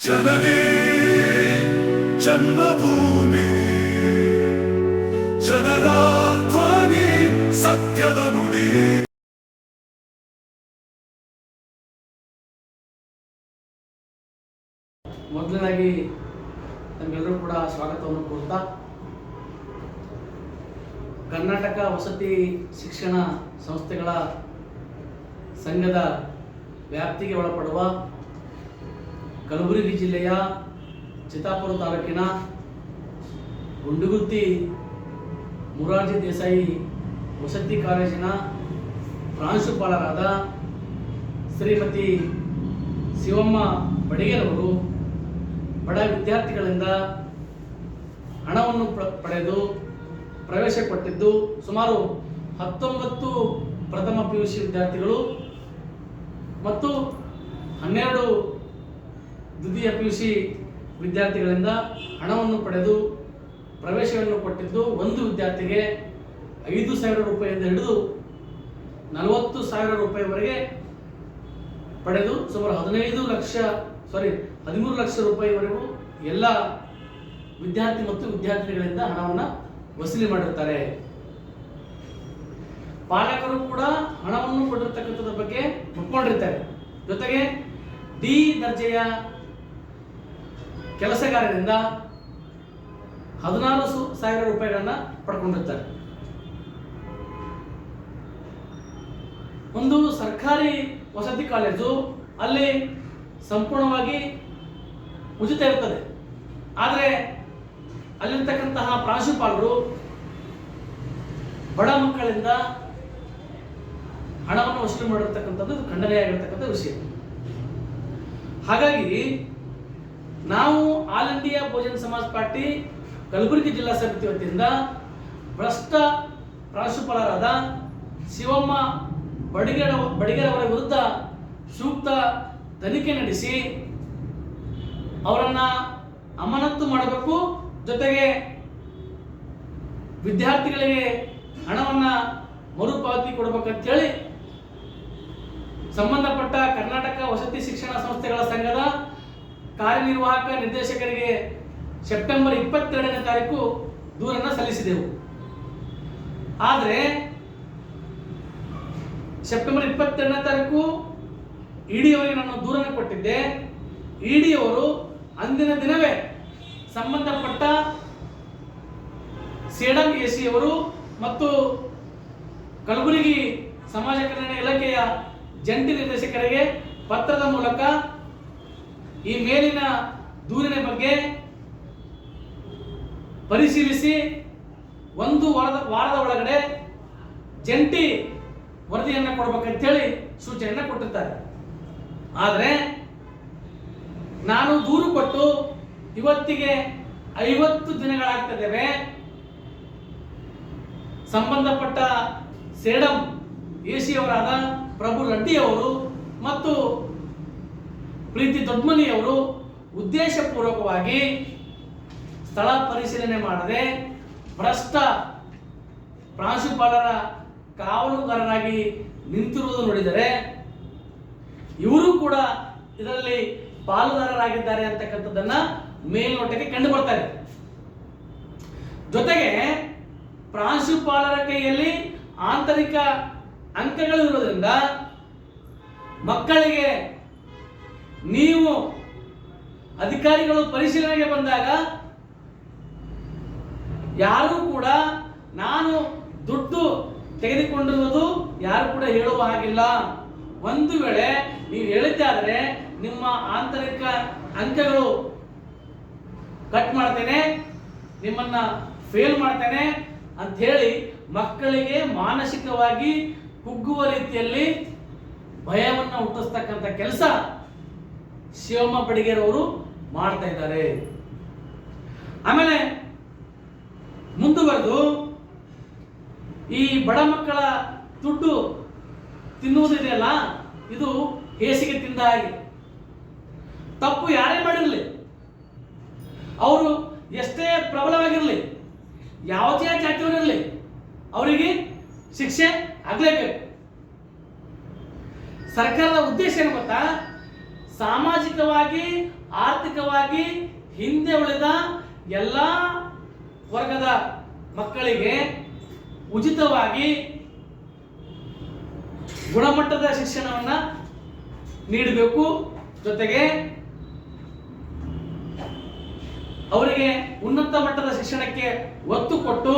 ಜನನೇ ಜನ್ಮಭೂಮಿ, ಜನರ ಧ್ವನಿ, ಸತ್ಯದ ನುಡಿ. ಮೊದಲನೇದಾಗಿ ನಮ್ಮೆಲ್ಲರೂ ಕೂಡ ಸ್ವಾಗತವನ್ನು ಕೋರ್ತಾ, ಕರ್ನಾಟಕ ವಸತಿ ಶಿಕ್ಷಣ ಸಂಸ್ಥೆಗಳ ಸಂಘದ ವ್ಯಾಪ್ತಿಗೆ ಒಳಪಡುವ ಕಲಬುರಗಿ ಜಿಲ್ಲೆಯ ಚಿತ್ತಾಪುರ ತಾಲೂಕಿನ ಗುಂಡುಗುತ್ತಿ ಮೊರಾರ್ಜಿ ದೇಸಾಯಿ ವಸತಿ ಕಾಲೇಜಿನ ಪ್ರಾಂಶುಪಾಲರಾದ ಶ್ರೀಮತಿ ಶಿವಮ್ಮ ಬಡಿಗೇರವರು ಬಡ ವಿದ್ಯಾರ್ಥಿಗಳಿಂದ ಹಣವನ್ನು ಪಡೆದು ಪ್ರವೇಶ ಕೊಟ್ಟಿದ್ದು ಸುಮಾರು 19 ಪ್ರಥಮ PUC ವಿದ್ಯಾರ್ಥಿಗಳು ಮತ್ತು 12 ದ್ವಿತೀಯ PUC ವಿದ್ಯಾರ್ಥಿಗಳಿಂದ ಹಣವನ್ನು ಪಡೆದು ಪ್ರವೇಶವನ್ನು ಕೊಟ್ಟಿದ್ದು ಒಂದು ವಿದ್ಯಾರ್ಥಿಗೆ 5,000 ರೂಪಾಯಿಯಿಂದ ಹಿಡಿದು 40,000 ರೂಪಾಯಿವರೆಗೆ ಪಡೆದು ಸುಮಾರು 13 ಲಕ್ಷ ರೂಪಾಯಿವರೆಗೂ ಎಲ್ಲ ವಿದ್ಯಾರ್ಥಿ ಮತ್ತು ವಿದ್ಯಾರ್ಥಿನಿಗಳಿಂದ ಹಣವನ್ನು ವಸೂಲಿ ಮಾಡಿರ್ತಾರೆ. ಪಾಲಕರು ಕೂಡ ಹಣವನ್ನು ಕೊಟ್ಟಿರ್ತಕ್ಕಂಥದ್ರ ಬಗ್ಗೆ ಒಪ್ಕೊಂಡಿರ್ತಾರೆ. ಜೊತೆಗೆ ಡಿ ದರ್ಜೆಯ ಕೆಲಸಗಾರರಿಂದ 16,000 ರೂಪಾಯಿಗಳನ್ನ ಪಡ್ಕೊಂಡಿರ್ತಾರೆ. ಒಂದು ಸರ್ಕಾರಿ ವಸತಿ ಕಾಲೇಜು, ಅಲ್ಲಿ ಸಂಪೂರ್ಣವಾಗಿ ಉಚಿತ ಇರ್ತದೆ. ಆದರೆ ಅಲ್ಲಿರ್ತಕ್ಕಂತಹ ಪ್ರಾಂಶುಪಾಲರು ಬಡ ಮಕ್ಕಳಿಂದ ಹಣವನ್ನು ವಸೂಲಿ ಮಾಡಿರ್ತಕ್ಕಂಥದ್ದು ಖಂಡನೆಯಾಗಿರ್ತಕ್ಕಂಥ ವಿಷಯ. ಹಾಗಾಗಿ ನಾವು ಆಲ್ ಇಂಡಿಯಾ ಬಹುಜನ ಸಮಾಜ್ ಪಾರ್ಟಿ ಕಲಬುರಗಿ ಜಿಲ್ಲಾ ಸಮಿತಿ ವತಿಯಿಂದ ಭ್ರಷ್ಟ ಪ್ರಾಂಶುಪಾಲರಾದ ಶಿವಮ್ಮ ಬಡಿಗೇರವರ ವಿರುದ್ಧ ಸೂಕ್ತ ತನಿಖೆ ನಡೆಸಿ ಅವರನ್ನ ಅಮಾನತು ಮಾಡಬೇಕು. ಜೊತೆಗೆ ವಿದ್ಯಾರ್ಥಿಗಳಿಗೆ ಹಣವನ್ನ ಮರುಪಾವತಿ ಕೊಡಬೇಕಂತೇಳಿ ಸಂಬಂಧಪಟ್ಟ ಕರ್ನಾಟಕ ವಸತಿ ಶಿಕ್ಷಣ ಸಂಸ್ಥೆಗಳ ಸಂಘದ ಕಾರ್ಯನಿರ್ವಾಹಕ ನಿರ್ದೇಶಕರಿಗೆ ಸೆಪ್ಟೆಂಬರ್ 22ನೇ ತಾರೀಕು ದೂರನ್ನು ಸಲ್ಲಿಸಿದೆವು. ಆದರೆ ಸೆಪ್ಟೆಂಬರ್ 22ನೇ ತಾರೀಕು ಇಡಿ ಅವರಿಗೆ ನಾನು ದೂರನ್ನು ಕೊಟ್ಟಿದ್ದೆ. ಇಡಿ ಅವರು ಅಂದಿನ ದಿನವೇ ಸಂಬಂಧಪಟ್ಟ ಸೇಡಂ AC ಅವರು ಮತ್ತು ಕಲಬುರಗಿ ಸಮಾಜ ಕಲ್ಯಾಣ ಇಲಾಖೆಯ ಜಂಟಿ ನಿರ್ದೇಶಕರಿಗೆ ಪತ್ರದ ಮೂಲಕ ಈ ಮೇಲಿನ ದೂರಿನ ಬಗ್ಗೆ ಪರಿಶೀಲಿಸಿ ಒಂದು ವಾರದ ಒಳಗಡೆ ಜಂಟಿ ವರದಿಯನ್ನು ಕೊಡಬೇಕಂತೇಳಿ ಸೂಚನೆಯನ್ನು ಕೊಟ್ಟಿರ್ತಾರೆ. ಆದರೆ ನಾನು ದೂರು ಕೊಟ್ಟು ಇವತ್ತಿಗೆ 50 ದಿನಗಳಾಗ್ತದೆ. ಸಂಬಂಧಪಟ್ಟ ಸೇಡಂ AC ಅವರಾದ ಪ್ರಭು ರೆಡ್ಡಿ ಅವರು ಮತ್ತು ಪ್ರೀತಿ ದೊಡ್ಮನಿಯವರು ಉದ್ದೇಶಪೂರ್ವಕವಾಗಿ ಸ್ಥಳ ಪರಿಶೀಲನೆ ಮಾಡದೆ ಭ್ರಷ್ಟ ಪ್ರಾಂಶುಪಾಲರ ಕಾವಲುಗಾರರಾಗಿ ನಿಂತಿರುವುದು ನೋಡಿದರೆ ಇವರು ಕೂಡ ಇದರಲ್ಲಿ ಪಾಲುದಾರರಾಗಿದ್ದಾರೆ ಅಂತಕ್ಕಂಥದ್ದನ್ನ ಮೇಲ್ನೋಟಕ್ಕೆ ಕಂಡು ಬರ್ತಾರೆ. ಜೊತೆಗೆ ಪ್ರಾಂಶುಪಾಲರ ಕೈಯಲ್ಲಿ ಆಂತರಿಕ ಅಂಕಗಳು ಇರುವುದರಿಂದ ಮಕ್ಕಳಿಗೆ ನೀವು ಅಧಿಕಾರಿಗಳು ಪರಿಶೀಲನೆಗೆ ಬಂದಾಗ ಯಾರು ಕೂಡ ನಾನು ದುಡ್ಡು ತೆಗೆದುಕೊಂಡಿರುವುದು ಯಾರು ಕೂಡ ಹೇಳುವ ಹಾಗಿಲ್ಲ. ಒಂದು ವೇಳೆ ನೀವು ಹೇಳಿದ್ದಾದರೆ ನಿಮ್ಮ ಆಂತರಿಕ ಅಂಕಗಳು ಕಟ್ ಮಾಡ್ತೇನೆ, ನಿಮ್ಮನ್ನ ಫೇಲ್ ಮಾಡ್ತೇನೆ ಅಂತ ಹೇಳಿ ಮಕ್ಕಳಿಗೆ ಮಾನಸಿಕವಾಗಿ ಕುಗ್ಗುವ ರೀತಿಯಲ್ಲಿ ಭಯವನ್ನು ಹುಟ್ಟಿಸ್ತಕ್ಕಂಥ ಕೆಲಸ ಶಿವಮ್ಮ ಬಡಿಗೇರವರು ಮಾಡ್ತಾ ಇದ್ದಾರೆ. ಆಮೇಲೆ ಮುಂದುವರೆದು ಈ ಬಡ ಮಕ್ಕಳ ದುಡ್ಡು ತಿನ್ನುವುದಿದೆಯಲ್ಲ, ಇದು ಹೇಸಿಗೆ ತಿಂದ ಹಾಗೆ. ತಪ್ಪು ಯಾರೇ ಮಾಡಿರಲಿ, ಅವರು ಎಷ್ಟೇ ಪ್ರಬಲವಾಗಿರಲಿ, ಯಾವುದೇ ಜಾತಿಯವರಿರಲಿ, ಅವರಿಗೆ ಶಿಕ್ಷೆ ಆಗಲೇಬೇಕು. ಸರ್ಕಾರದ ಉದ್ದೇಶ ಏನು ಗೊತ್ತಾ? ಸಾಮಾಜಿಕವಾಗಿ ಆರ್ಥಿಕವಾಗಿ ಹಿಂದೆ ಉಳಿದ ಎಲ್ಲ ವರ್ಗದ ಮಕ್ಕಳಿಗೆ ಉಚಿತವಾಗಿ ಗುಣಮಟ್ಟದ ಶಿಕ್ಷಣವನ್ನ ನೀಡಬೇಕು. ಜೊತೆಗೆ ಅವರಿಗೆ ಉನ್ನತ ಮಟ್ಟದ ಶಿಕ್ಷಣಕ್ಕೆ ಒತ್ತು ಕೊಟ್ಟು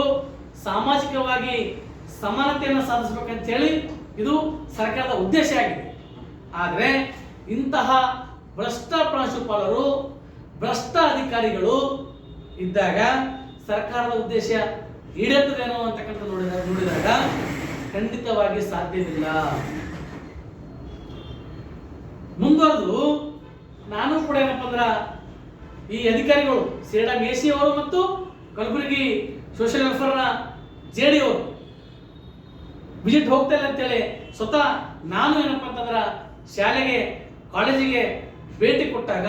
ಸಾಮಾಜಿಕವಾಗಿ ಸಮಾನತೆಯನ್ನು ಸಾಧಿಸಬೇಕಂತ ಹೇಳಿ ಇದು ಸರ್ಕಾರದ ಉದ್ದೇಶ ಆಗಿದೆ. ಆದರೆ ಇಂತಹ ಭ್ರಷ್ಟ ಪ್ರಾಂಶುಪಾಲರು, ಭ್ರಷ್ಟ ಅಧಿಕಾರಿಗಳು ಇದ್ದಾಗ ಸರ್ಕಾರದ ಉದ್ದೇಶ ಈಡೇರ್ತದೇನೋ ಅಂತಕ್ಕಂಥ ನೋಡಿದಾಗ ಖಂಡಿತವಾಗಿ ಸಾಧ್ಯವಿಲ್ಲ. ಮುಂದುವರೆದು ನಾನು ಕೂಡ ಏನಪ್ಪ ಅಂದ್ರ ಈ ಅಧಿಕಾರಿಗಳು ಸೇಡಂ ಎಸಿ ಅವರು ಮತ್ತು ಕಲಬುರಗಿ ಸೋಷಿಯಲ್ ವೆಲ್ಫೇರ್ನ ಜೆಡಿ ಅವರು ವಿಸಿಟ್ ಹೋಗ್ತಾ ಇಲ್ಲ ಅಂತೇಳಿ ಸ್ವತಃ ನಾನು ಏನಪ್ಪ ಅಂತಂದ್ರ ಶಾಲೆಗೆ ಕಾಲೇಜಿಗೆ ಭೇಟಿ ಕೊಟ್ಟಾಗ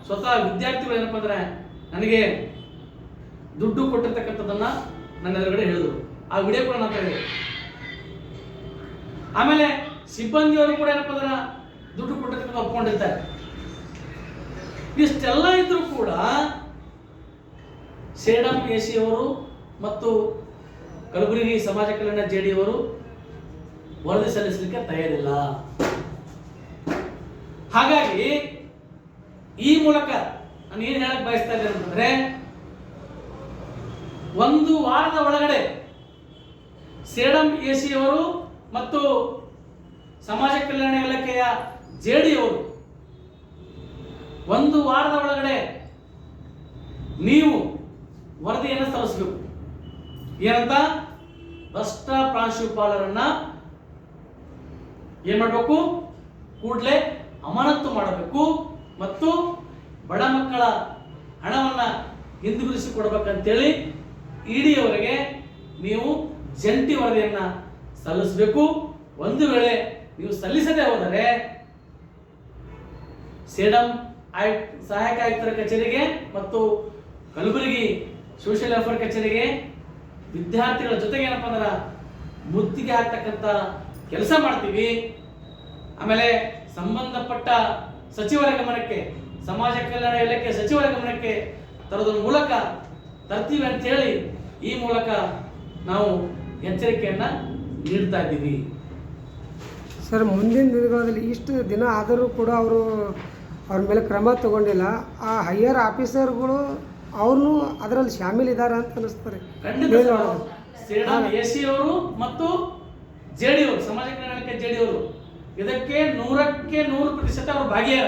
ಸ್ವತಃ ವಿದ್ಯಾರ್ಥಿಗಳು ಏನಪ್ಪ ಅಂದ್ರೆ ನನಗೆ ದುಡ್ಡು ಕೊಟ್ಟಿರ್ತಕ್ಕಂಥದ್ದನ್ನ ನನ್ನ ಎದುರುಗಡೆ ಹೇಳಿದ್ರು. ಆ ವಿಡಿಯೋ ಕೂಡ ನಾನು ಹೇಳಿದೆ. ಆಮೇಲೆ ಸಿಬ್ಬಂದಿಯವರು ಕೂಡ ಏನಪ್ಪ ಅಂದ್ರೆ ದುಡ್ಡು ಕೊಟ್ಟಿರ್ತಕ್ಕಂಥ ಒಪ್ಕೊಂಡಿರ್ತಾರೆ. ಇಷ್ಟೆಲ್ಲ ಇದ್ರೂ ಕೂಡ ಸೇಡಂ ಎಸಿ ಅವರು ಮತ್ತು ಕಲಬುರಗಿ ಸಮಾಜ ಕಲ್ಯಾಣ ಜೆಡಿ ಅವರು ವರದಿ ಸಲ್ಲಿಸಲಿಕ್ಕೆ ತಯಾರಿಲ್ಲ. ಹಾಗಾಗಿ ಈ ಮೂಲಕ ನಾನು ಏನ್ ಹೇಳಕ್ ಬಯಸ್ತಾ ಇದ್ದೇನೆ ಅಂತಂದ್ರೆ, ಒಂದು ವಾರದ ಒಳಗಡೆ ಸೇಡಂ ಎಸಿ ಅವರು ಮತ್ತು ಸಮಾಜ ಕಲ್ಯಾಣ ಇಲಾಖೆಯ ಜೆಡಿ ಅವರು ಒಂದು ವಾರದ ಒಳಗಡೆ ನೀವು ವರದಿಯನ್ನು ಸಲ್ಲಿಸಬೇಕು. ಏನಂತ? ಭ್ರಷ್ಟ ಪ್ರಾಂಶುಪಾಲರನ್ನ ಏನ್ ಮಾಡಬೇಕು? ಕೂಡಲೇ ಅಮಾನತು ಮಾಡಬೇಕು ಮತ್ತು ಬಡ ಮಕ್ಕಳ ಹಣವನ್ನ ಹಿಂದಿರುಗಿಸಿ ಕೊಡಬೇಕಂತೇಳಿ ಇಡಿ ಅವರಿಗೆ ನೀವು ಜಂಟಿ ವರದಿಯನ್ನ ಸಲ್ಲಿಸಬೇಕು. ಒಂದು ವೇಳೆ ನೀವು ಸಲ್ಲಿಸದೆ ಹೋದರೆ ಸೇಡಂ ಸಹಾಯಕ ಆಯುಕ್ತರ ಕಚೇರಿಗೆ ಮತ್ತು ಕಲಬುರಗಿ ಸೋಷಿಯಲ್ ವೆಲ್ಫೇರ್ ಕಚೇರಿಗೆ ವಿದ್ಯಾರ್ಥಿಗಳ ಜೊತೆಗೆ ಏನಪ್ಪ ಅಂದ್ರೆ ಮುತ್ತಿಗೆ ಹಾಕ್ತಕ್ಕಂಥ ಕೆಲಸ ಮಾಡ್ತೀವಿ. ಆಮೇಲೆ ಸಂಬಂಧಪಟ್ಟ ಸಚಿವರ ಗಮನಕ್ಕೆ, ಸಮಾಜ ಕಲ್ಯಾಣ ಇಲಾಖೆ ಸಚಿವರ ಗಮನಕ್ಕೆ ತರೋದ್ರ ಮೂಲಕ ತರ್ತೀವಿ ಅಂತ ಹೇಳಿ ಈ ಮೂಲಕ ನಾವು ಎಚ್ಚರಿಕೆಯನ್ನ ನೀಡ್ತಾ ಇದ್ದೀವಿ. ಸರ್, ಮುಂದಿನ ದಿನಗಳಲ್ಲಿ ಇಷ್ಟು ದಿನ ಆದರೂ ಕೂಡ ಅವರು ಅವ್ರ ಮೇಲೆ ಕ್ರಮ ತಗೊಂಡಿಲ್ಲ. ಆ ಹೈಯರ್ ಆಫೀಸರ್ಗಳು ಅವ್ರನ್ನೂ ಅದರಲ್ಲಿ ಶಾಮೀಲ್ ಇದ್ದಾರೆ ಅಂತ ಅನಿಸ್ತಾರೆ. ಖಂಡಿತ ಸೇಡಂ ಎಸಿ ಅವರು ಮತ್ತು ಜೆಡಿ ಅವರು, ಸಮಾಜ ಕಲ್ಯಾಣಕ್ಕೆ ಜೆಡಿ ಅವರು ಇದಕ್ಕೆ 100% ಅವರು ಭಾಗಿಯಾರ.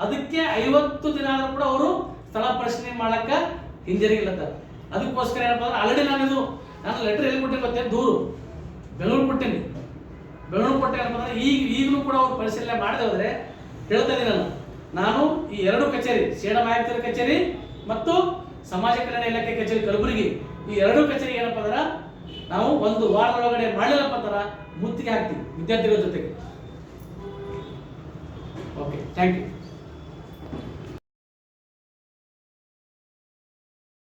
ಅದಕ್ಕೆ 50 ದಿನ ಆದ್ರೂ ಕೂಡ ಅವರು ಸ್ಥಳ ಪರಿಶೀಲನೆ ಮಾಡಕ್ಕ ಹಿಂಜರಿಗಿಲ್ಲತ್ತ. ಅದಕ್ಕೋಸ್ಕರ ಏನಪ್ಪ ಅಂದ್ರೆ ಆಲ್ರೆಡಿ ನಾನು ಲೆಟರ್ ಎಲ್ಲಿ ಕೊಟ್ಟೆ ಗೊತ್ತೇ? ದೂರು ಬೆಂಗಳೂರು ಕೊಟ್ಟೇನಿ. ಬೆಂಗಳೂರು ಕೊಟ್ಟೆ ಏನಪ್ಪ ಅಂದ್ರೆ ಈಗಲೂ ಕೂಡ ಅವ್ರು ಪರಿಶೀಲನೆ ಮಾಡದೆ ಹೋದ್ರೆ ಹೇಳ್ತಾ ಇದ್ದೀನಿ ನಾನು ಈ ಎರಡು ಕಚೇರಿ, ಸೇಡಂ ಆಯುಕ್ತರ ಕಚೇರಿ ಮತ್ತು ಸಮಾಜ ಕಲ್ಯಾಣ ಇಲಾಖೆ ಕಚೇರಿ ಕಲಬುರಗಿ, ಈ ಎರಡು ಕಚೇರಿ ಏನಪ್ಪ ಅಂದ್ರೆ ನಾವು ಒಂದು ವಾರದೊಳಗಡೆ ಮಾಡಲಿಲ್ಲಪ್ಪ ಅಂತಾರ ಮುತ್ತಿಗೆ ಹಾಕ್ತೀವಿ ವಿದ್ಯಾರ್ಥಿಗಳ ಜೊತೆಗೆ. Okay, thank you.